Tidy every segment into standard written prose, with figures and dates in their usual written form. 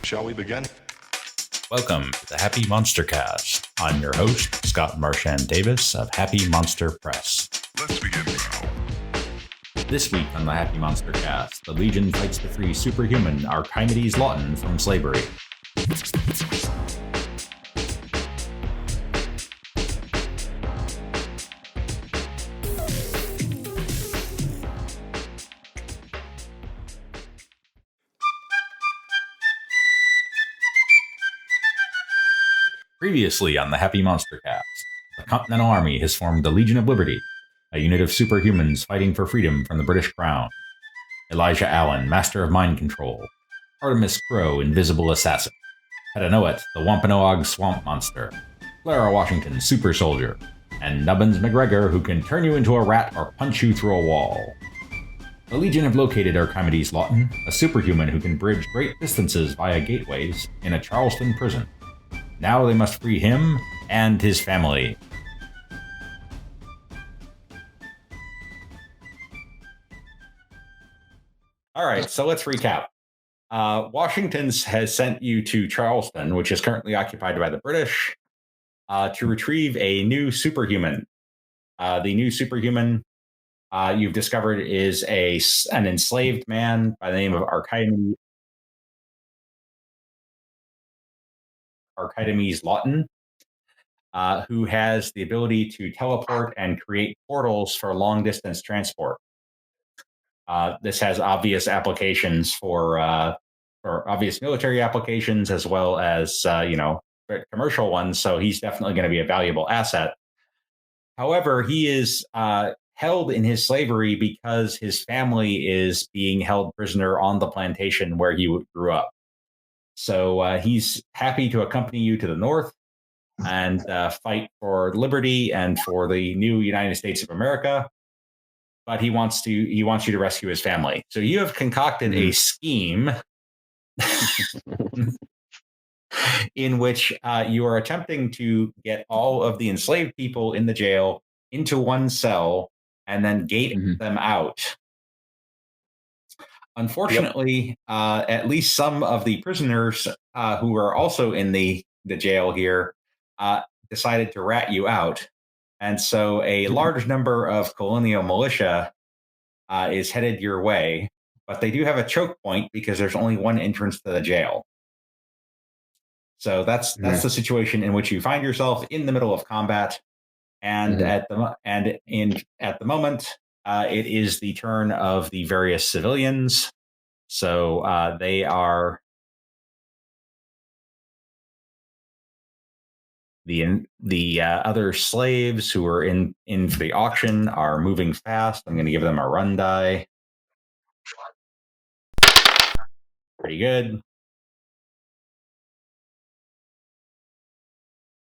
Shall we begin? Welcome to the Happy MonsterCast. I'm your host, Scott Marchand Davis of Happy Monster Press. Let's begin now. This week on the Happy MonsterCast, the Legion fights to free superhuman Archimedes Lawton from slavery. Previously on the Happy MonsterCast, the Continental Army has formed the Legion of Liberty, a unit of superhumans fighting for freedom from the British Crown. Elijah Allen, Master of Mind Control. Artemis Crow, Invisible Assassin. Petanoet, the Wampanoag Swamp Monster. Clara Washington, Super Soldier. And Nubbins McGregor, who can turn you into a rat or punch you through a wall. The Legion have located Archimedes Lawton, a superhuman who can bridge great distances via gateways, in a Charleston prison. Now they must free him and his family. All right, so let's recap. Washington has sent you to Charleston, which is currently occupied by the British, to retrieve a new superhuman. The new superhuman you've discovered is an enslaved man by the name of Archimedes Lawton, who has the ability to teleport and create portals for long-distance transport. This has obvious applications for obvious military applications as well as commercial ones. So he's definitely going to be a valuable asset. However, he is held in his slavery because his family is being held prisoner on the plantation where he grew up. So he's happy to accompany you to the north and fight for liberty and for the new United States of America. But he wants you to rescue his family. So you have concocted a scheme in which you are attempting to get all of the enslaved people in the jail into one cell and then gate them out. Unfortunately, at least some of the prisoners who are also in the jail here decided to rat you out. And so a large number of colonial militia is headed your way, but they do have a choke point because there's only one entrance to the jail. So that's the situation in which you find yourself in the middle of combat. And at the moment, it is the turn of the various civilians. So they are the other slaves who are in for the auction are moving fast. I'm going to give them a run die. Pretty good.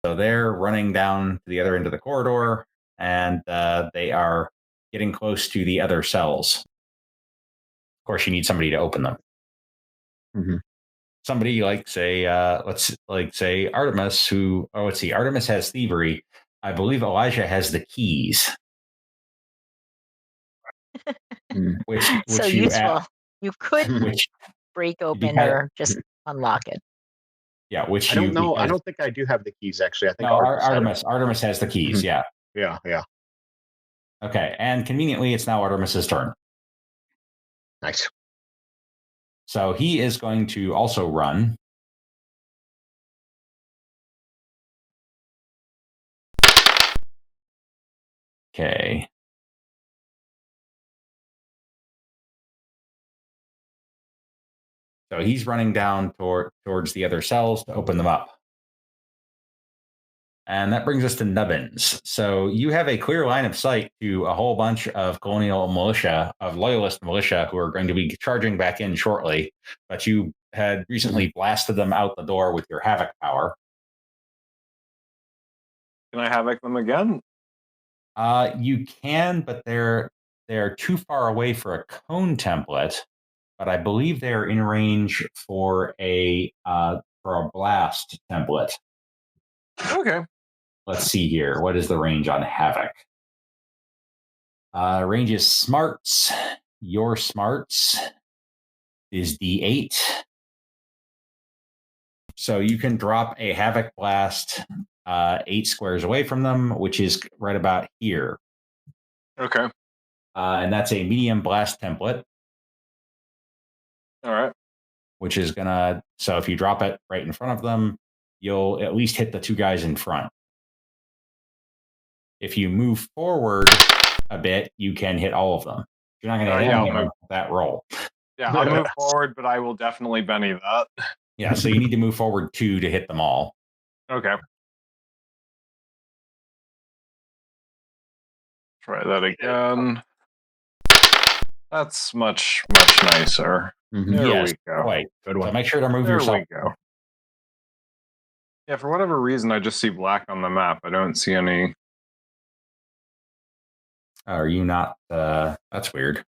So they're running down to the other end of the corridor, and they are getting close to the other cells. Of course, you need somebody to open them. Somebody like say Artemis, Artemis has thievery. I believe Elijah has the keys. which so you useful. You could break open or just unlock it. Yeah, which I don't know. I don't think I do have the keys, actually. I think Artemis has the keys. Yeah. Yeah. Okay, and conveniently, it's now Artemis's turn. Nice. So he is going to also run. Okay. So he's running down towards the other cells to open them up. And that brings us to Nubbins. So you have a clear line of sight to a whole bunch of colonial militia, of loyalist militia, who are going to be charging back in shortly. But you had recently blasted them out the door with your Havoc power. Can I Havoc them again? You can, but they're too far away for a cone template. But I believe they're in range for a blast template. Okay. Let's see here. What is the range on Havoc? Range is smarts, your smarts, is D8. So you can drop a Havoc Blast 8 squares away from them, which is right about here. Okay. And that's a medium blast template. All right. Which is gonna, so if you drop it right in front of them, you'll at least hit the 2 guys in front. If you move forward a bit, you can hit all of them. You're not gonna hit any of them with that roll. Yeah, I'll move forward, but I will definitely Benny that. Yeah, so you need to move forward 2 to hit them all. Okay. Try that again. That's much nicer. There Yes, we go. quite. Good So one. make sure to move There yourself. we go. Yeah, for whatever reason, I just see black on the map. I don't see any. Are you not? That's weird.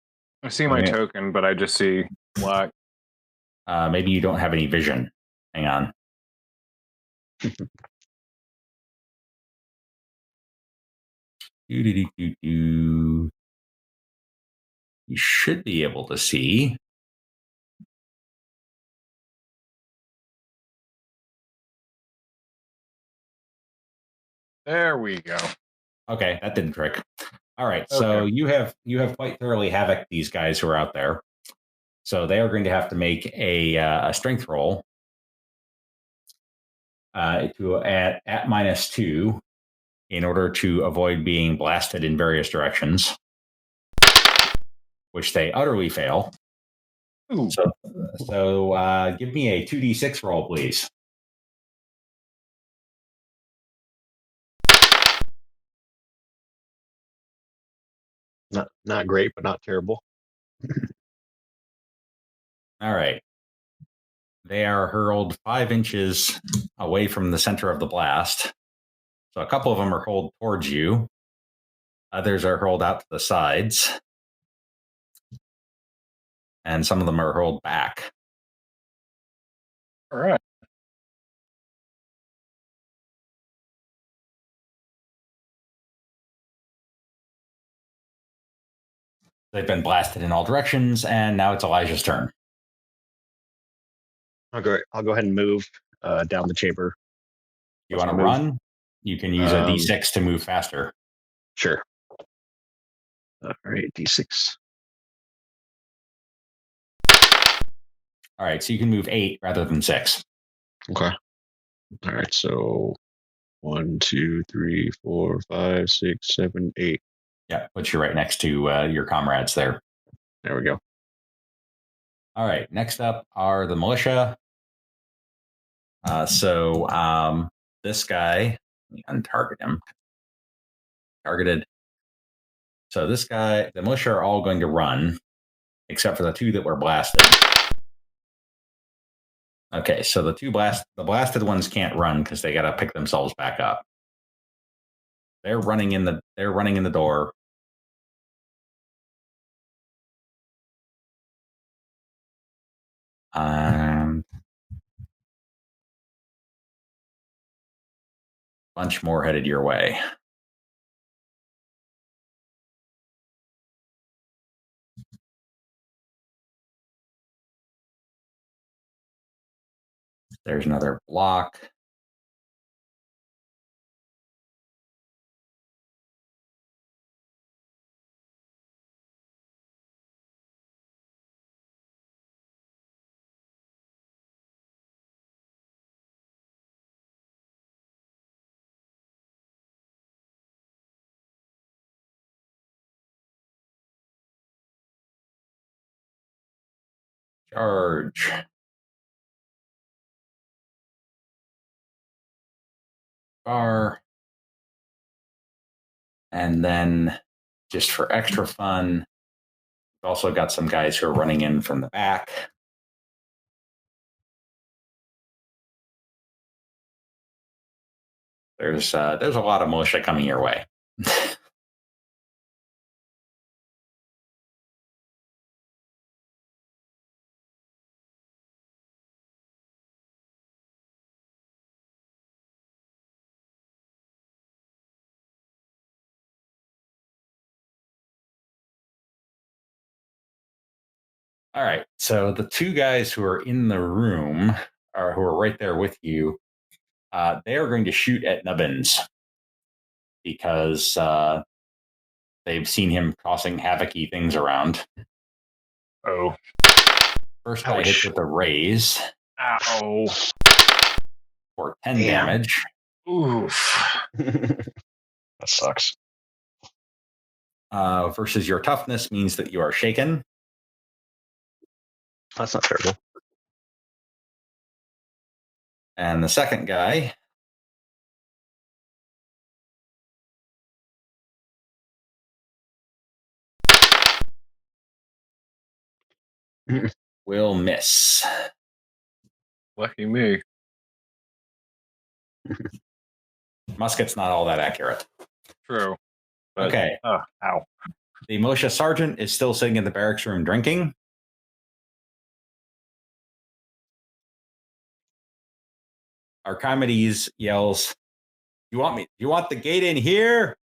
I see my token, but I just see black. Maybe you don't have any vision. Hang on. You should be able to see. There we go. Okay, that didn't trick. All right, so you have quite thoroughly havoc these guys who are out there. So they are going to have to make a strength roll to at -2 in order to avoid being blasted in various directions, which they utterly fail. Ooh. So give me a 2d6 roll, please. Not great, but not terrible. All right. They are hurled 5 inches away from the center of the blast. So a couple of them are hurled towards you. Others are hurled out to the sides. And some of them are hurled back. All right. They've been blasted in all directions, and now it's Elijah's turn. I'll go ahead and move down the chamber. You want to run? You can use a D6 to move faster. Sure. All right, D6. All right, so you can move 8 rather than 6. Okay. All right, so 1, 2, 3, 4, 5, 6, 7, 8. Yeah, puts you right next to your comrades there. There we go. All right, next up are the militia. So this guy, let me untarget him. Targeted. So this guy, the militia are all going to run, except for the 2 that were blasted. Okay, so the blasted ones can't run because they got to pick themselves back up. They're running in the door. Bunch more headed your way. There's another block. Charge. Bar. And then, just for extra fun, we've also got some guys who are running in from the back. There's a lot of militia coming your way. All right. So the two guys who are in the room, or who are right there with you, they are going to shoot at Nubbins because they've seen him causing havoc-y things around. Oh. First guy hits with a raise Ow. for 10 damage. Oof. That sucks. Versus your toughness means that you are shaken. That's not terrible. And the second guy will miss. Lucky me. Musket's not all that accurate. True. But, Okay. Ow. The militia sergeant is still sitting in the barracks room drinking. Archimedes yells, "You want the gate in here?"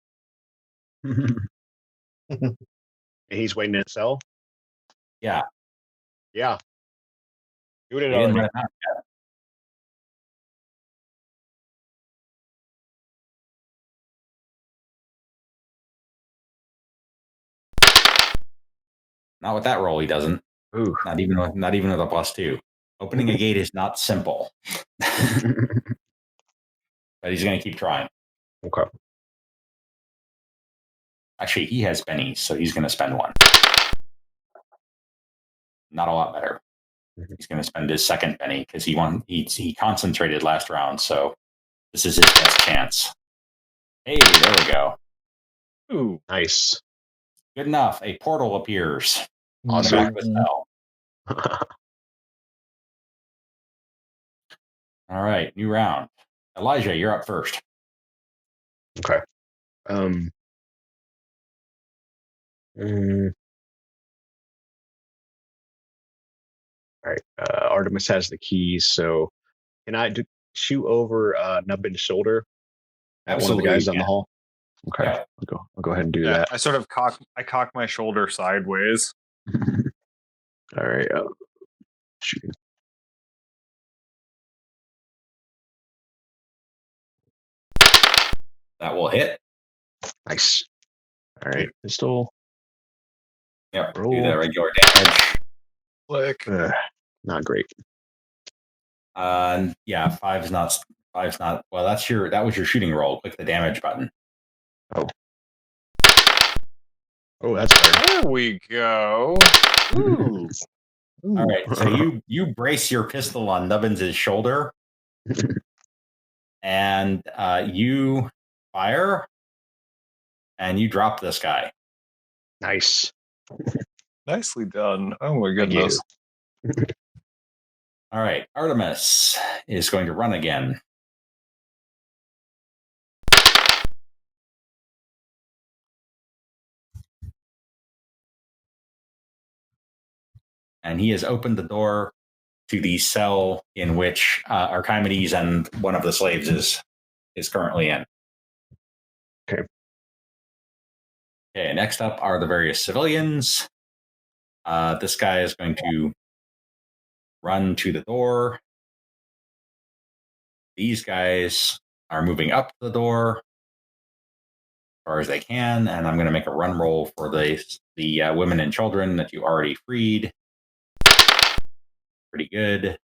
He's waiting in a cell? Yeah. Yeah. Do it He didn't already. let it out yet. Not with that roll, he doesn't. Ooh. Not even with a +2. Opening a gate is not simple. But he's going to keep trying. Okay. Actually, he has bennies, so he's going to spend one. Not a lot better. He's going to spend his second penny because he concentrated last round, so this is his best chance. Hey, there we go. Ooh. Nice. Good enough. A portal appears. Awesome. Back of the cell. All right, new round. Elijah, you're up first. Okay. Mm, all right. Artemis has the keys, so can I shoot over Nubbin's shoulder at one of the Absolutely, guys you down the can. hall? Okay. Yeah. I'll go ahead and do Yeah, that. I sort of cock my shoulder sideways. All right. Shooting. That will hit. Nice. All right. Pistol. Yep. Do Roll. the regular damage. Click. Not great. Yeah, five's not. Well, that was your shooting roll. Click the damage button. Oh, that's better. There we go. Ooh. All right. So you brace your pistol on Nubbins' shoulder, and you fire, and you drop this guy. Nice. Nicely done. Oh my Thank you. goodness. All right. Artemis is going to run again. And he has opened the door to the cell in which Archimedes and one of the slaves is currently in. Okay. Okay, next up are the various civilians. This guy is going to run to the door. These guys are moving up the door as far as they can, and I'm going to make a run roll for the women and children that you already freed. Pretty good.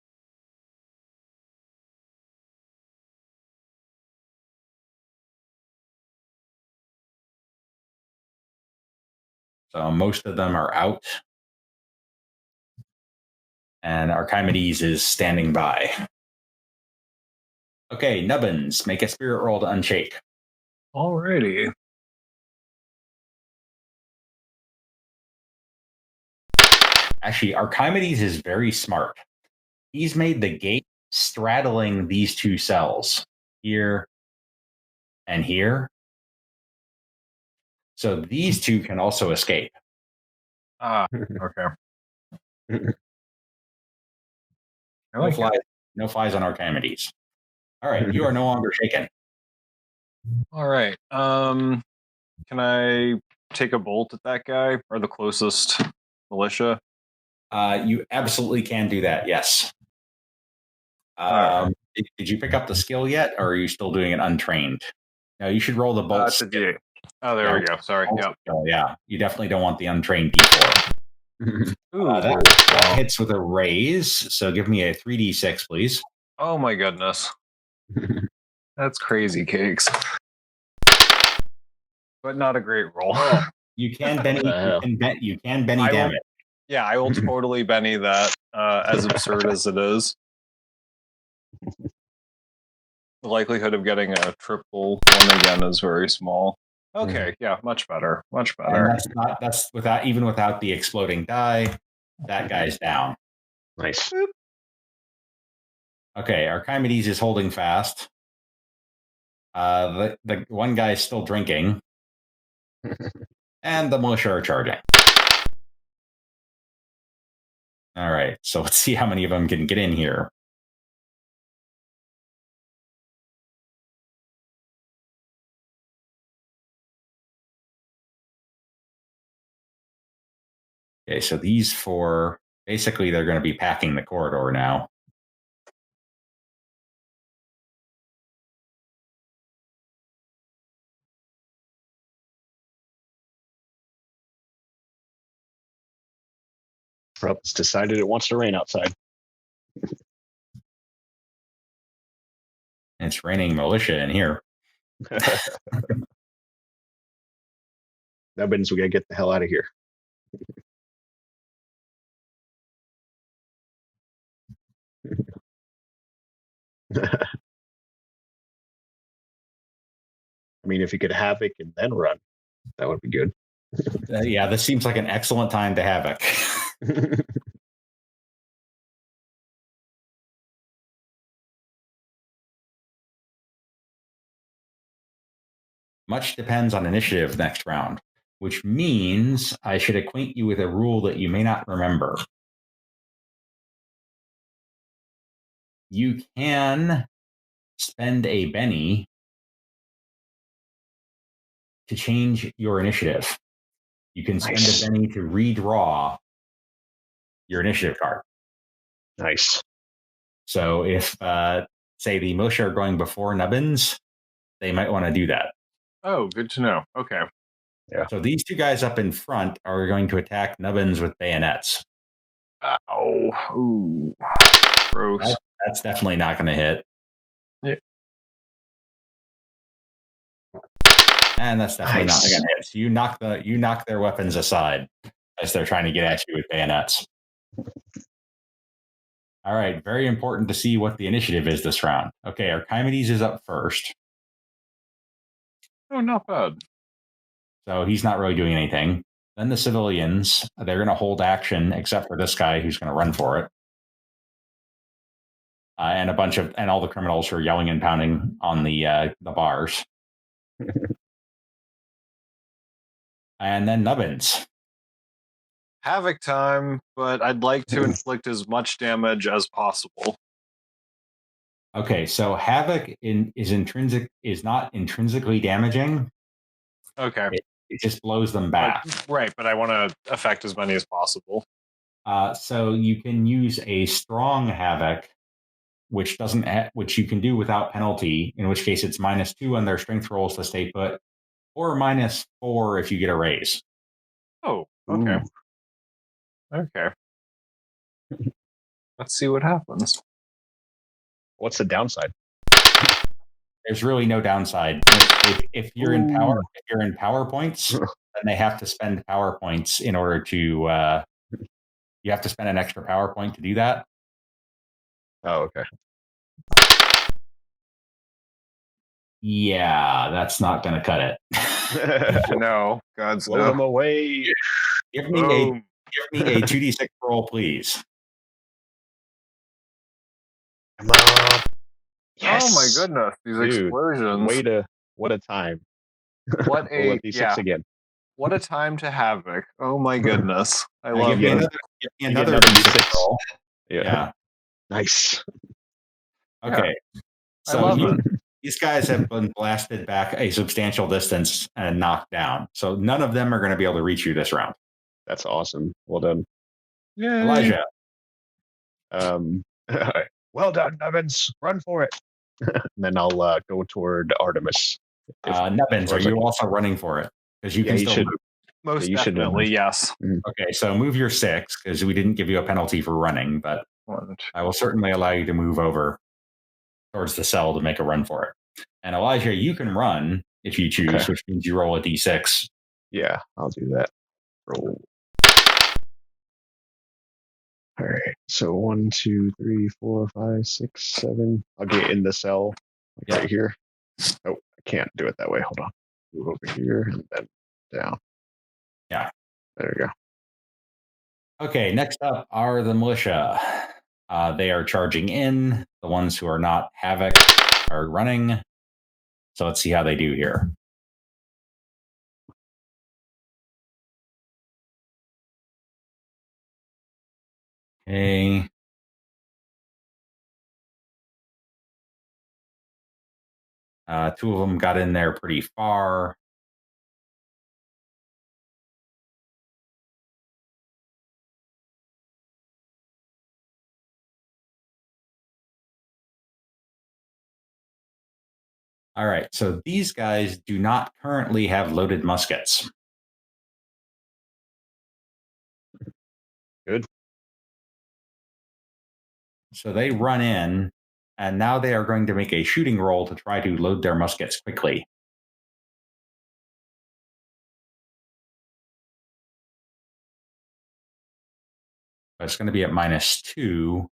So most of them are out. And Archimedes is standing by. Okay, Nubbins, make a spirit roll to unshake. Alrighty. Actually, Archimedes is very smart. He's made the gate straddling these two cells, here and here. So these two can also escape. Okay. I No like flies, it. no flies on Archimedes. All right, you are no longer shaken. All right. Can I take a bolt at that guy or the closest militia? You absolutely can do that. Yes. Did you pick up the skill yet, or are you still doing it untrained? No, you should roll the bolt. It's a D8. Oh, there we go. Sorry. Yeah. Yeah, you definitely don't want the untrained D4. That hits with a raise. So give me a 3d6, please. Oh my goodness. That's crazy cakes. But not a great roll. You can Benny. You can Benny damage. Yeah, I will totally Benny that. As absurd as it is, the likelihood of getting a triple one again is very small. Okay, yeah, much better. Much better. That's without the exploding die. That guy's down. Nice. Okay, Archimedes is holding fast. The one guy is still drinking. And the militia are charging. All right, so let's see how many of them can get in here. Okay, so these four, basically they're going to be packing the corridor now. Well, it's decided it wants to rain outside. It's raining militia in here. Nubbins, we gotta get the hell out of here. I mean, if you could havoc and then run, that would be good. Yeah, this seems like an excellent time to havoc. Much depends on initiative next round, which means I should acquaint you with a rule that you may not remember. You can spend a Benny to change your initiative. You can spend a Benny to redraw your initiative card. Nice. So if, say, the militia are going before Nubbins, they might want to do that. Oh, good to know. Okay. Yeah. So these two guys up in front are going to attack Nubbins with bayonets. Oh, ooh. Gross. That's definitely not going to hit. Yeah. And that's definitely not going to hit. So you knock their weapons aside as they're trying to get at you with bayonets. All right, very important to see what the initiative is this round. Okay, Archimedes is up first. Oh, not bad. So he's not really doing anything. Then the civilians, they're going to hold action, except for this guy who's going to run for it. And all the criminals who are yelling and pounding on the bars. And then Nubbins. Havoc time, but I'd like to inflict as much damage as possible. Okay, so Havoc is not intrinsically damaging. Okay. It just blows them back. Right, but I want to affect as many as possible. So you can use a strong Havoc, which you can do without penalty, in which case it's -2 on their strength rolls to stay put, or -4 if you get a raise. Oh, okay. Ooh. Okay. Let's see what happens. What's the downside? There's really no downside. If you're in power points, then they have to spend power points in order to. You have to spend an extra power point to do that. Oh, okay. Yeah, that's not going to cut it. No, God's blow them away. Give me a 2d6 roll, please. Come on. Yes. Oh my goodness, these explosions. What a time. What a D6 again. What a time to havoc. Oh my goodness. I love it. Give me another D6 roll. Yeah. Nice. Okay. Yeah. So these guys have been blasted back a substantial distance and knocked down. So none of them are going to be able to reach you this round. That's awesome. Well done. Yay. Elijah. Well done, Evans. Run for it. And then I'll go toward Artemis. Nubbins, are you also running for it? Because you Yeah, can you still should. move. Most you should definitely, yes. Okay, so move your 6, because we didn't give you a penalty for running, but I will certainly allow you to move over towards the cell to make a run for it. And Elijah, you can run if you choose, which means you roll a d6. Yeah, I'll do that. Roll. All right. So 1, 2, 3, 4, 5, 6, 7. I'll get in the cell right here. Oh, I can't do it that way. Hold on. Move over here and then down. Yeah. There we go. Okay, next up are the militia. They are charging in. The ones who are not Havoc are running. So let's see how they do here. Okay. Two of them got in there pretty far. All right, so these guys do not currently have loaded muskets. Good. So they run in, and now they are going to make a shooting roll to try to load their muskets quickly. But it's going to be at -2.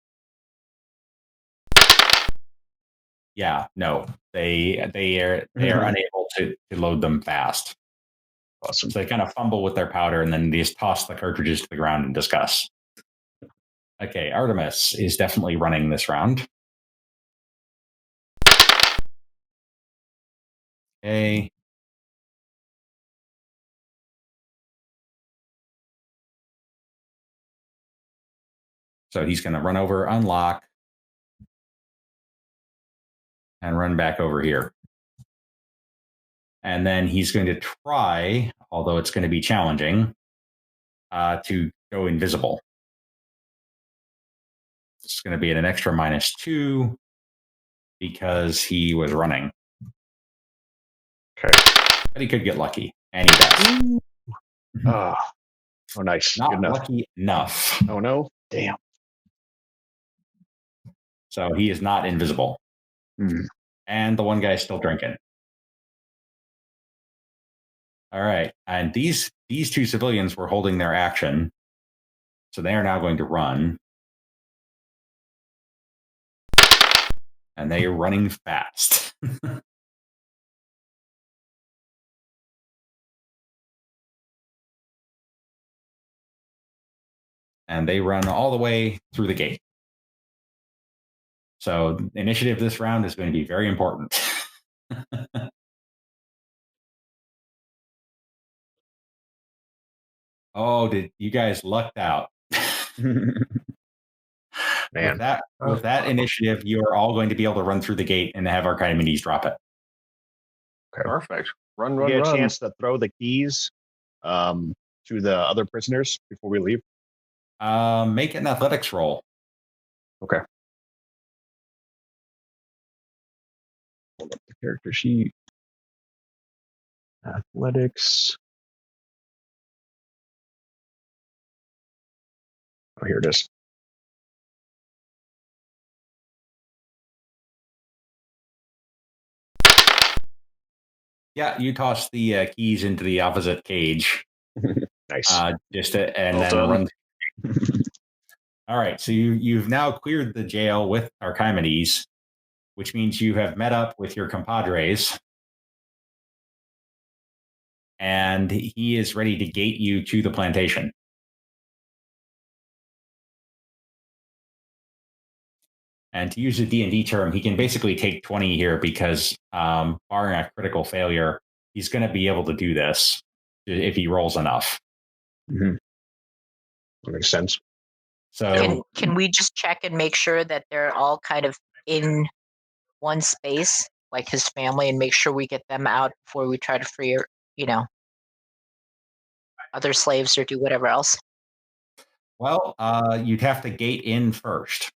Yeah, no, they are unable to load them fast. Awesome. So they kind of fumble with their powder, and then they just toss the cartridges to the ground in disgust. Okay, Artemis is definitely running this round. Okay. So he's going to run over, unlock, and run back over here. And then he's going to try, although it's going to be challenging, to go invisible. It's going to be at an extra -2 because he was running. Okay. But he could get lucky, and he does. Oh, nice. Not Good enough. lucky enough. Oh, no. Damn. So he is not invisible. And the one guy's still drinking. All right. And these two civilians were holding their action. So they are now going to run. And they are running fast. And they run all the way through the gate. So initiative this round is going to be very important. Oh, did you guys lucked out? Man. With that initiative, you are all going to be able to run through the gate and have Archimedes drop it. Okay. Perfect. Run, We get run. a chance to throw the keys to the other prisoners before we leave. Make an athletics roll. Okay. Hold up the character sheet. Athletics. Oh, here it is. Yeah, you toss the keys into the opposite cage. Nice. And Well then done. run. All right, so you've now cleared the jail with Archimedes, which means you have met up with your compadres, and he is ready to gate you to the plantation. And to use a D&D term, he can basically take 20 here because, barring a critical failure, he's going to be able to do this if he rolls enough. That makes sense. So Can we just check and make sure that they're all kind of in one space, like his family, and make sure we get them out before we try to free, other slaves or do whatever else? Well, you'd have to gate in first.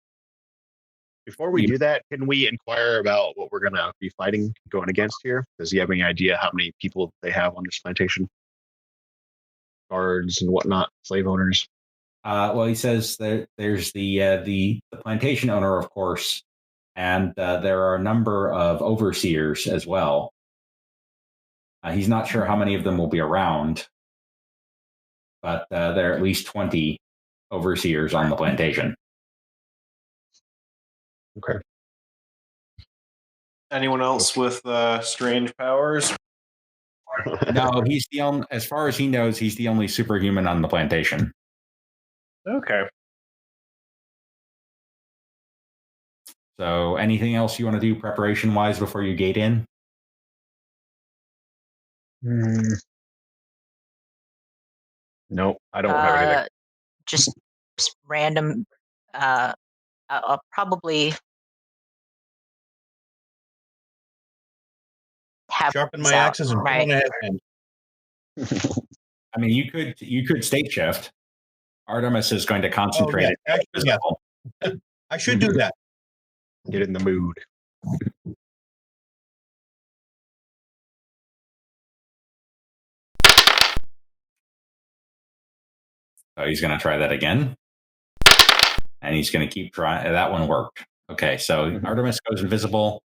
Before we You- do that, can we inquire about what we're gonna be fighting, going against here? Does he have any idea how many people they have on this plantation? Guards and whatnot, slave owners. Well, he says that there's the plantation owner, of course, and there are a number of overseers as well. He's not sure how many of them will be around, but there are at least 20 overseers on the plantation. Okay. Anyone else with strange powers? No, he's the only, as far as he knows, he's the only superhuman on the plantation. Okay. So, anything else you want to do preparation wise before you gate in? No, I don't have anything. Just random. I'll probably have Sharpen these my out, axes and put right. on a headband. I mean, you could state shift. Artemis is going to concentrate. yeah. at Actually, yeah. physical. I should do that. Get in the mood. So he's going to try that again, and he's going to keep trying. That one worked. Okay, so Artemis goes invisible.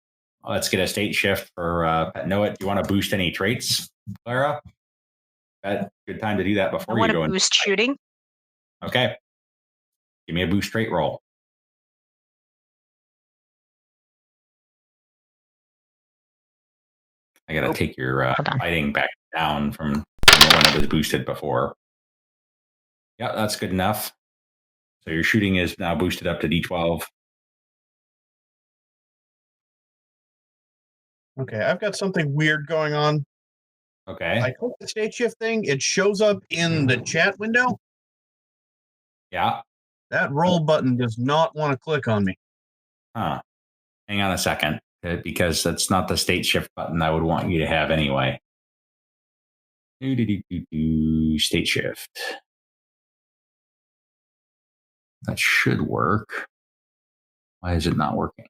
Let's get a state shift for Noah. Do you want to boost any traits, Clara? Good time to do that I before you want go to in. boost shooting. Okay. Give me a boost trait roll. I got to take your Hold on. fighting back down from when it was boosted before. Yeah, that's good enough. So your shooting is now boosted up to D12. Okay, I've got something weird going on. Okay. I click the state shift thing. It shows up in the chat window. Yeah. That roll button does not want to click on me. Huh. Hang on a second, because that's not the state shift button I would want you to have anyway. State shift. That should work. Why is it not working?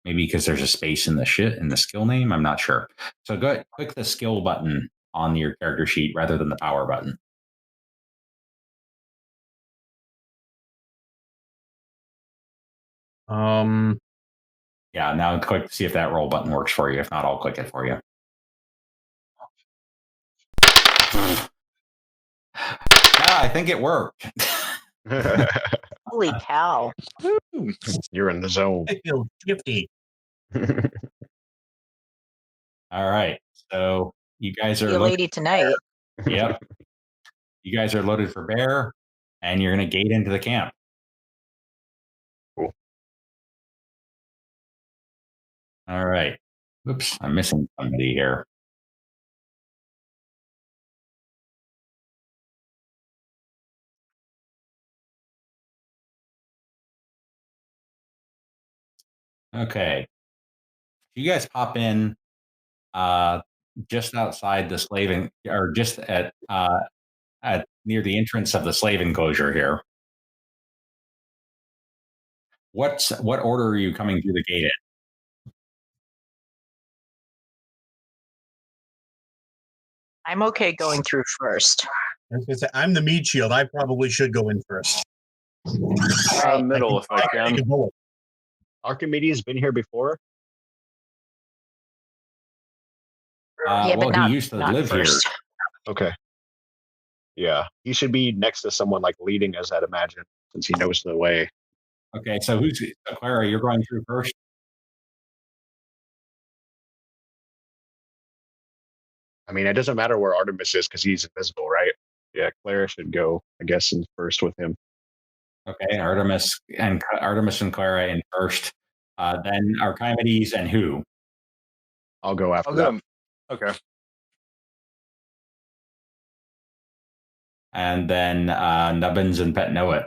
Maybe because there's a space in the skill name. I'm not sure. So go ahead, click the skill button on your character sheet rather than the power button. Yeah, now click to see if that roll button works for you. If not, I'll click it for you. Yeah, I think it worked. Holy cow! You're in the zone. I feel shifty. All right. So you guys See are you lady tonight. Yep. You guys are loaded for bear, and you're going to gate into the camp. Cool. All right. Oops, I'm missing somebody here. Okay. You guys pop in just outside the slaving, or just at near the entrance of the slave enclosure here. What order are you coming through the gate in? I'm okay going through first. I was gonna say, I'm the meat shield. I probably should go in first. Right. Middle, if I can. Take a bullet. Archimedes been here before. Yeah, but Well, not, he used to not live first. here. Okay. Yeah, he should be next to someone like leading us, I'd imagine, since he knows the way. Okay, so Clara, you're going through first? I mean, it doesn't matter where Artemis is because he's invisible, right? Yeah, Clara should go, I guess, in first with him. Okay, Artemis and Clara in first. Then Archimedes and who? I'll go after I'll that. go. Okay. And then Nubbins and Pet Know It.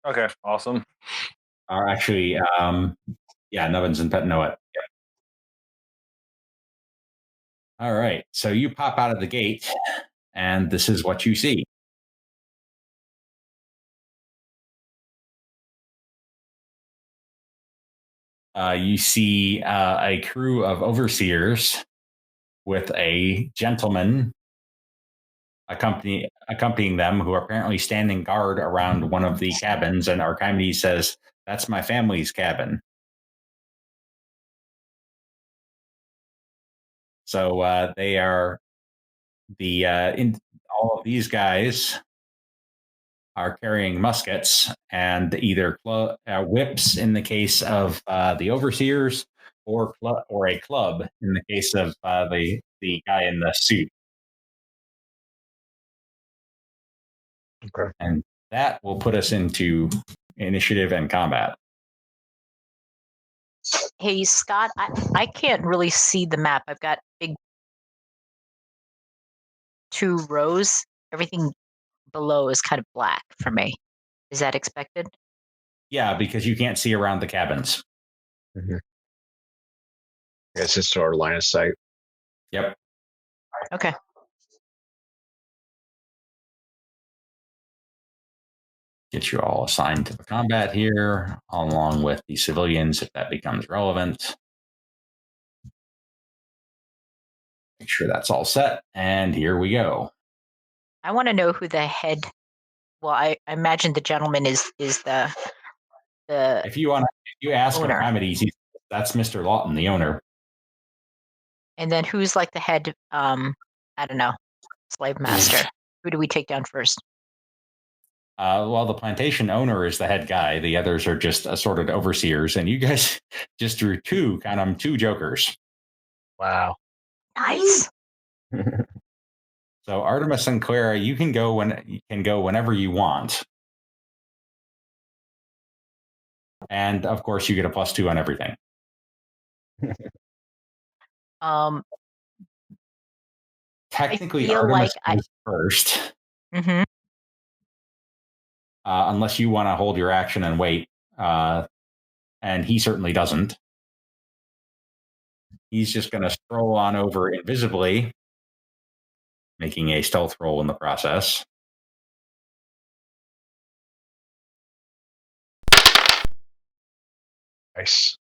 Okay. Awesome. Are actually, Nubbins and Pet Know It. Yeah. All right, so you pop out of the gate, and this is what you see. you see a crew of overseers with a gentleman accompanying them, who are apparently standing guard around one of the cabins. And Archimedes says, "That's my family's cabin." So they are all of these guys are carrying muskets and either whips in the case of the overseers, or a club in the case of the guy in the suit. Okay. And that will put us into initiative and combat. Hey, Scott, I can't really see the map. I've got big 2 rows. Everything below is kind of black for me. Is that expected? Yeah, because you can't see around the cabins. Mm-hmm. It's just our line of sight. Yep. Okay. Get you all assigned to the combat here, along with the civilians, if that becomes relevant. Make sure that's all set, and here we go. I want to know who the head. Well, I imagine the gentleman is the. If you ask owner. Archimedes, that's Mr. Lawton, the owner. And then who's like the head? I don't know, slave master. Who do we take down first? Well, the plantation owner is the head guy. The others are just assorted overseers, and you guys just drew two jokers. Wow. Nice. So Artemis and Clara, you can go whenever you want, and of course you get a +2 on everything. Technically, Artemis goes first. Mm-hmm. Unless you want to hold your action and wait, and he certainly doesn't. He's just going to stroll on over invisibly, making a stealth roll in the process. Nice.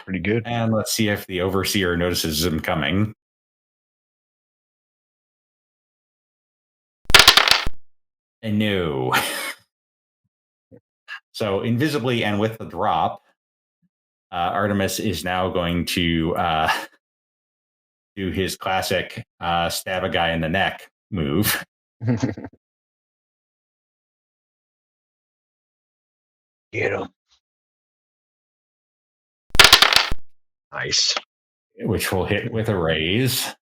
Pretty good. And let's see if the overseer notices him coming. And no. So invisibly and with the drop, Artemis is now going to do his classic stab a guy in the neck move. Get him. Nice. Which will hit with a raise.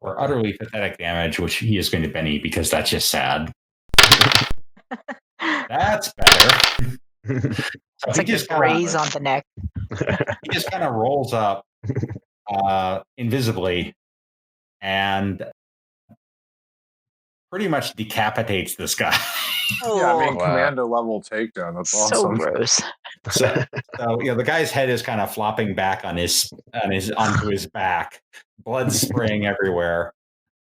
Or utterly pathetic damage, which he is going to Benny because that's just sad. That's better. So it's like just a raise on the neck. He just kind of rolls up invisibly and pretty much decapitates this guy. Yeah, I mean, commando level takedown. That's awesome. So gross. So the guy's head is kind of flopping back onto his back, blood spraying everywhere,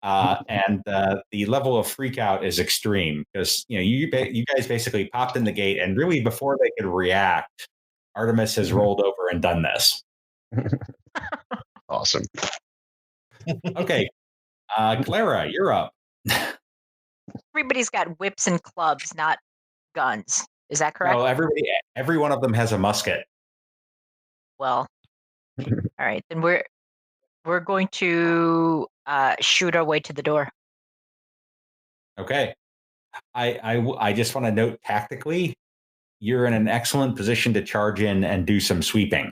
and the level of freak out is extreme because you guys basically popped in the gate, and really before they could react, Artemis has rolled over and done this. Awesome. Okay, Clara, you're up. Everybody's got whips and clubs, not guns. Is that correct? No, every one of them has a musket. Well, all right. Then we're going to shoot our way to the door. Okay. I just want to note tactically, you're in an excellent position to charge in and do some sweeping.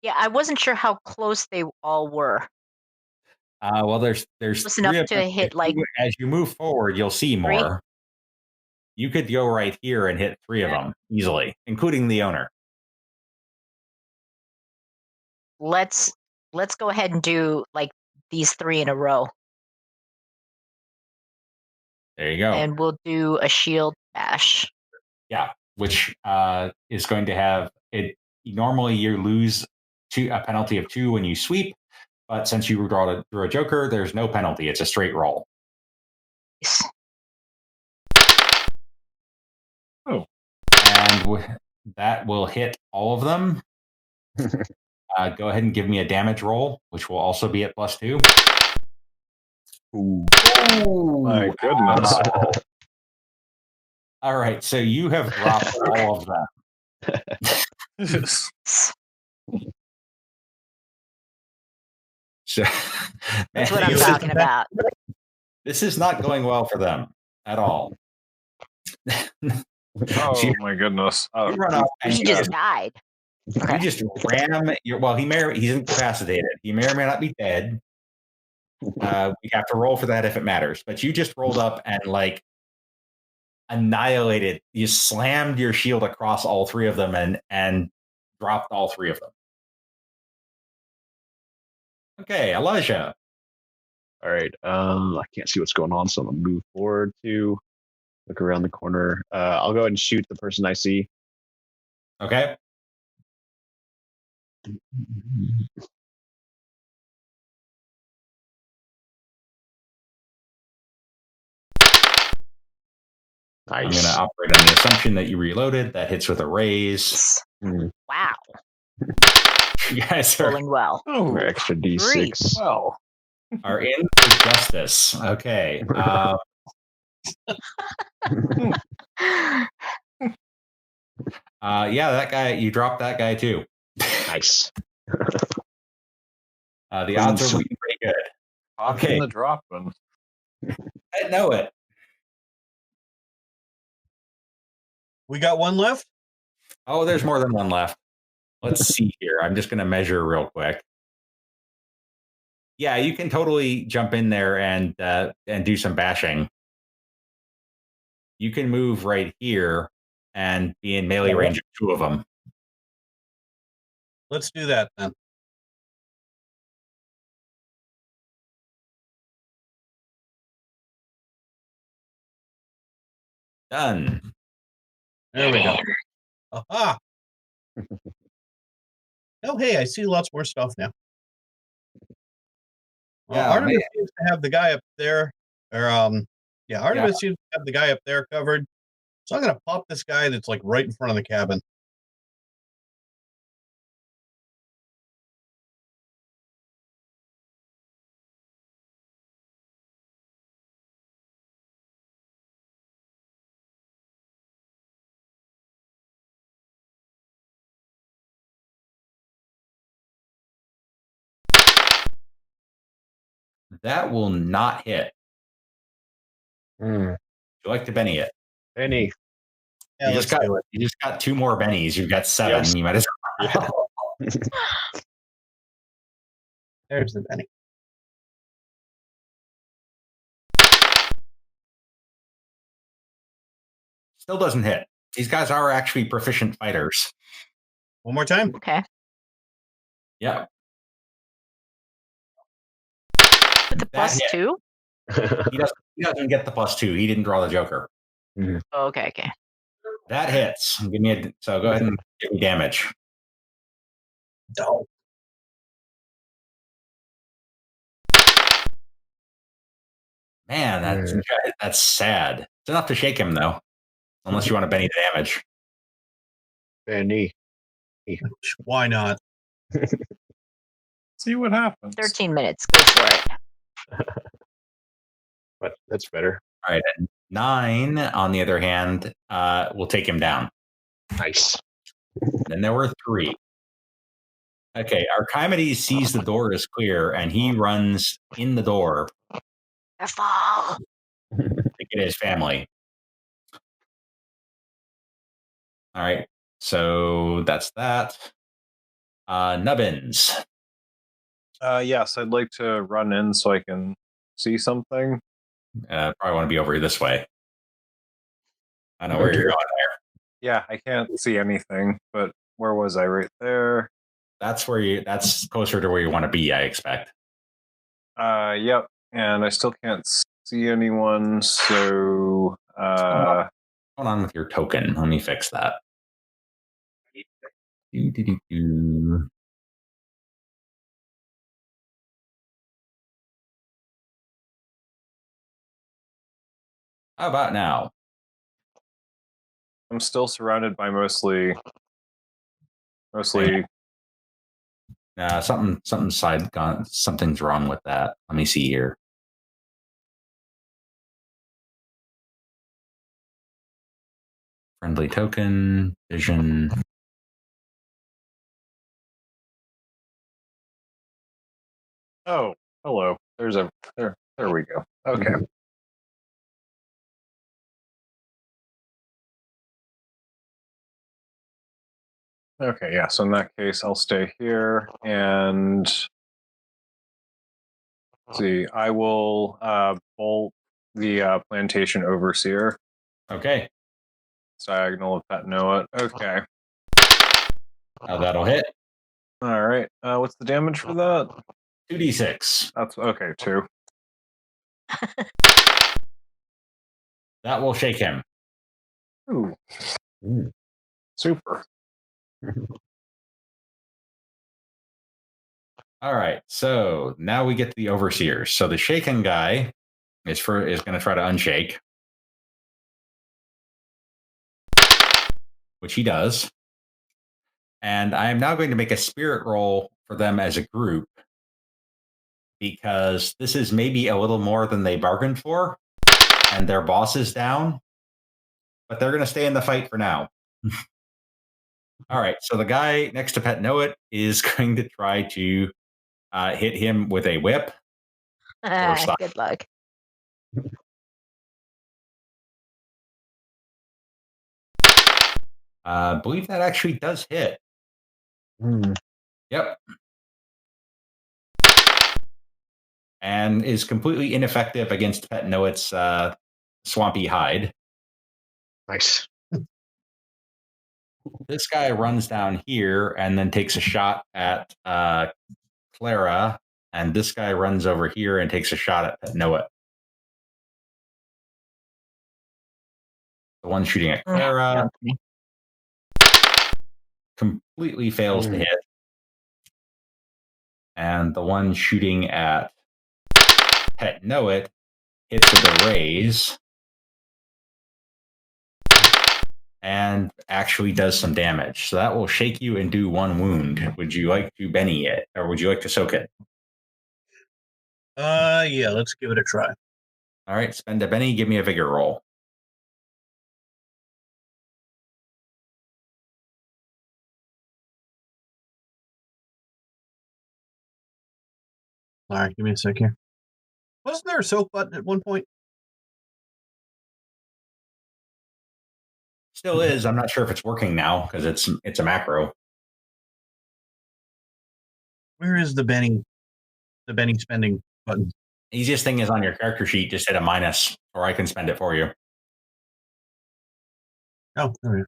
Yeah, I wasn't sure how close they all were. Well, there's close enough to hit as you move forward, you'll see more. You could go right here and hit 3 of them easily, including the owner. Let's go ahead and do like these 3 in a row. There you go. And we'll do a shield bash. Yeah, which is going to have it. Normally, you lose a penalty of 2 when you sweep, but since you drew a joker, there's no penalty. It's a straight roll. Yes. Oh. that will hit all of them. Go ahead and give me a damage roll, which will also be at +2. Ooh. My goodness. Ow. All right, so you have dropped all of them. So, That's what man, I'm talking about. This is not going well for them at all. Oh my goodness. You run off and He just died. you just ram your. Well, he's incapacitated. He may or may not be dead. We have to roll for that if it matters. But you just rolled up and like annihilated. You slammed your shield across all three of them and dropped all three of them. Okay, Elijah. All right. I can't see what's going on, so I'm gonna move forward to look around the corner. I'll go ahead and shoot the person I see. Okay. I'm going to Nice. operate on the assumption that you reloaded. That hits with a raise. Wow. You guys are Rolling well. Oh, Extra D6. well. in for justice. Okay. Yeah, that guy. You dropped that guy too. Nice. The odds are looking pretty good. Popping the dropping. I know it. We got one left. Oh, there's more than one left. Let's see here. I'm just going to measure real quick. Yeah, you can totally jump in there and do some bashing. You can move right here and be in melee range of two of them. Let's do that then. Done. There we go. Aha! Oh, hey, I see lots more stuff now. Yeah, Artemis man. seems to have the guy up there, Artemis seems to have the guy up there covered. So I'm gonna pop this guy that's like right in front of the cabin. That will not hit. Mm. You like to Benny it. Benny. Yeah, You let's just got do it. you just got two more bennies. You've got 7. Yes. You might as well. There's the Benny. Still doesn't hit. These guys are actually proficient fighters. One more time. Okay. Yeah. With the That hit. +2? He doesn't get the +2. He didn't draw the Joker. Oh, okay. That hits. So go ahead and give me damage. No. Man, that's sad. It's enough to shake him though. Unless you want to Benny the damage. Benny. Why not? See what happens. 13 minutes. Go for it. But that's better. All right. And 9, on the other hand, will take him down. Nice. Then there were 3. Okay, Archimedes sees the door is clear and he runs in the door Fall. to get his family. All right, so that's that. Nubbins. Yes, I'd like to run in so I can see something. Probably want to be over this way. I know where you're going there. Yeah, I can't see anything, but where was I? Right there. That's closer to where you want to be, I expect. Yep. And I still can't see anyone, so What's going on with your token? Let me fix that. How about now? I'm still surrounded by mostly. Something's wrong with that. Let me see here. Friendly token, vision. Oh, hello. There we go. Okay. Okay, yeah, so in that case I'll stay here and let's see. I will bolt the plantation overseer. Okay. Diagonal of Pet Noah. Okay. That'll hit. All right. What's the damage for that? 2d6. That's okay, 2. That will shake him. Ooh. Super. All right. So now we get to the overseers. So the shaken guy is going to try to unshake, which he does. And I am now going to make a spirit roll for them as a group because this is maybe a little more than they bargained for, and their boss is down, but they're going to stay in the fight for now. All right. So the guy next to Pet Know It is going to try to hit him with a whip. Good luck. I believe that actually does hit. Yep. And is completely ineffective against Pet Know It's swampy hide. Nice. This guy runs down here and then takes a shot at Clara, and this guy runs over here and takes a shot at Pet Know It. The one shooting at Clara completely fails to hit. And the one shooting at Pet Know It hits with a raise and actually does some damage. So that will shake you and do 1 wound. Would you like to Benny it, or would you like to soak it? Yeah, let's give it a try. All right, spend a Benny. Give me a vigor roll. All right, give me a sec here. Wasn't there a soak button at one point? Still is. I'm not sure if it's working now because it's a macro. Where is the Benny spending button? Easiest thing is on your character sheet. Just hit a minus, or I can spend it for you. Oh, there we go.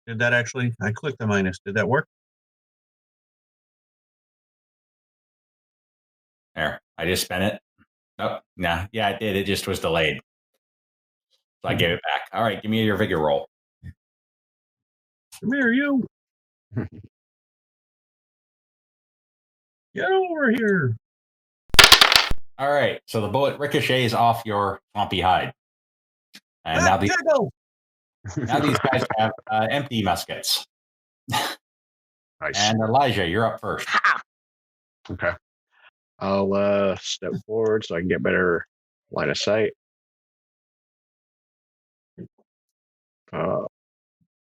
Did that actually? I clicked the minus. Did that work? There, I just spent it. Oh, nah, yeah, it did. It just was delayed. So I gave it back. All right, give me your vigor roll. Come here, you. Get over here. All right, so the bullet ricochets off your swampy hide. And now these guys have empty muskets. Nice. And Elijah, you're up first. Okay. I'll step forward so I can get better line of sight.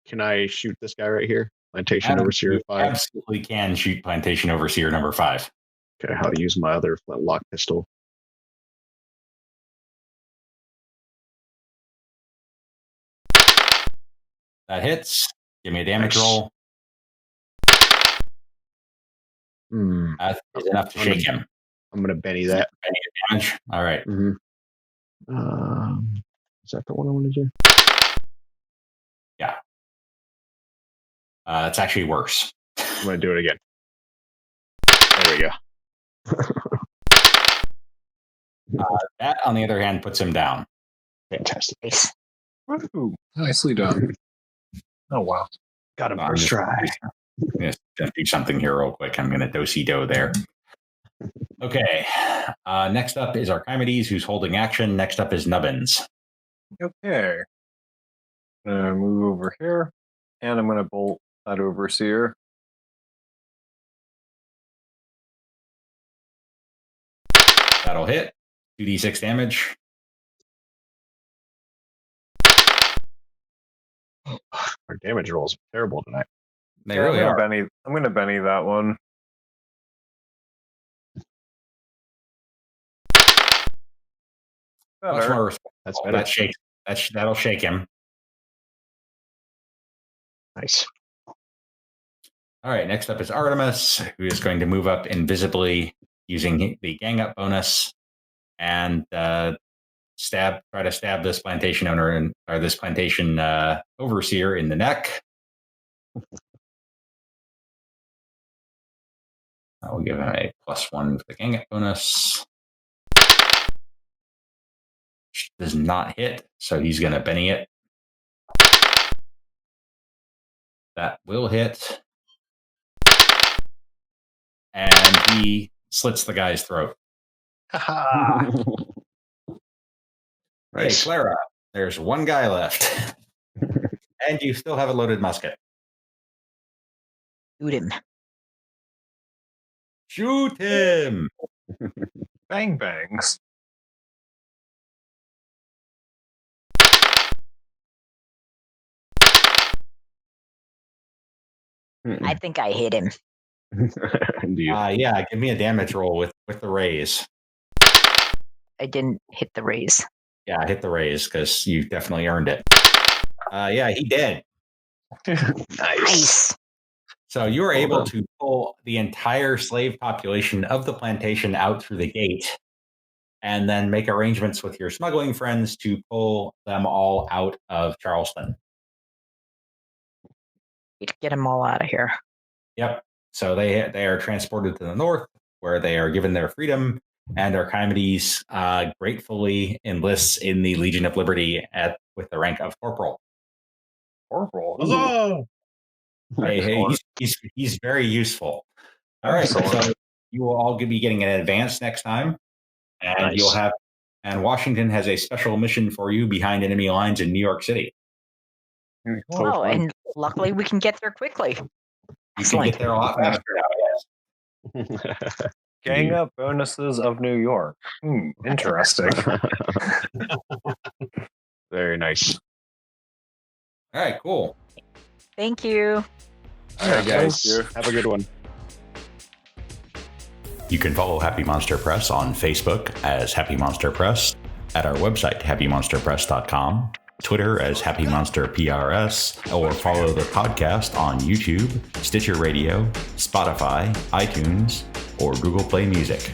Can I shoot this guy right here? Plantation Overseer 5. Absolutely can shoot Plantation Overseer number 5. Okay, how to use my other flintlock pistol. That hits. Give me a damage Nice. roll. That's enough to shake him. I'm going to Benny that. Benny damage. All right. Is that the one I want to do? Yeah. It's actually worse. I'm going to do it again. There we go. That, on the other hand, puts him down. Fantastic. Ooh, nicely done. Oh, wow. Got him first try. I'm going to do something here real quick. I'm going to do-si-do there. Okay. Next up is Archimedes, who's holding action. Next up is Nubbins. Okay. Move over here, and I'm gonna bolt that overseer. That'll hit. 2d6 damage. Our damage rolls are terrible tonight. They really I'm are. gonna Benny that one. Much Better. more respectful. That's better. That shakes. That'll shake him. Nice. All right. Next up is Artemis, who is going to move up invisibly using the gang up bonus and try to stab this plantation owner or this plantation overseer in the neck. I will give him a +1 for the gang up bonus. Does not hit, so he's going to Benny it. That will hit. And he slits the guy's throat. Hey, Nice. Clara, there's one guy left. And you still have a loaded musket. Shoot him. Shoot him! Bang bangs. I think I hit him. Do you? Yeah, give me a damage roll with the raise. I didn't hit the raise. Yeah, hit the raise because you definitely earned it. Yeah, he did. Nice. So you were Well able done. to pull the entire slave population of the plantation out through the gate and then make arrangements with your smuggling friends to pull them all out of Charleston. Get them all out of here. Yep. So they are transported to the north, where they are given their freedom, and Archimedes gratefully enlists in the Legion of Liberty with the rank of corporal. Corporal. Huzzah! Hey, he's very useful. All right, Excellent. so you will all be getting an advance next time, and Nice. you'll have. And Washington has a special mission for you behind enemy lines in New York City. Oh, and luckily we can get there quickly. You can Excellent. get there a lot faster now. Yes. Gang up bonuses of New York. Interesting. Very nice. All right, cool. Thank you. All right, guys. Thank you. Have a good one. You can follow Happy Monster Press on Facebook as Happy Monster Press, at our website, happymonsterpress.com, Twitter as Happy Monster PRS, or follow the podcast on YouTube, Stitcher Radio, Spotify, iTunes, or Google Play Music.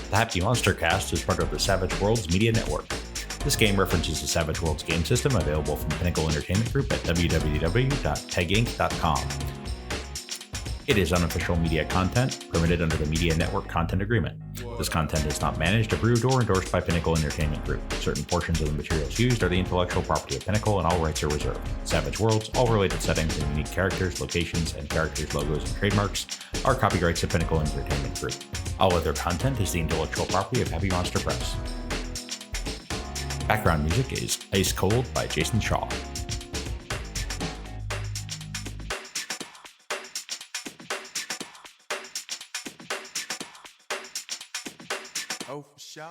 The Happy Monster Cast is part of the Savage Worlds Media Network. This game references the Savage Worlds game system available from Pinnacle Entertainment Group at www.peginc.com. It is unofficial media content permitted under the Media Network Content Agreement. This content is not managed, approved, or endorsed by Pinnacle Entertainment Group. Certain portions of the materials used are the intellectual property of Pinnacle, and all rights are reserved. Savage Worlds, all related settings and unique characters, locations, and characters, logos, and trademarks are copyrights of Pinnacle Entertainment Group. All other content is the intellectual property of Happy Monster Press. Background music is Ice Cold by Jason Shaw. Oh, for sure.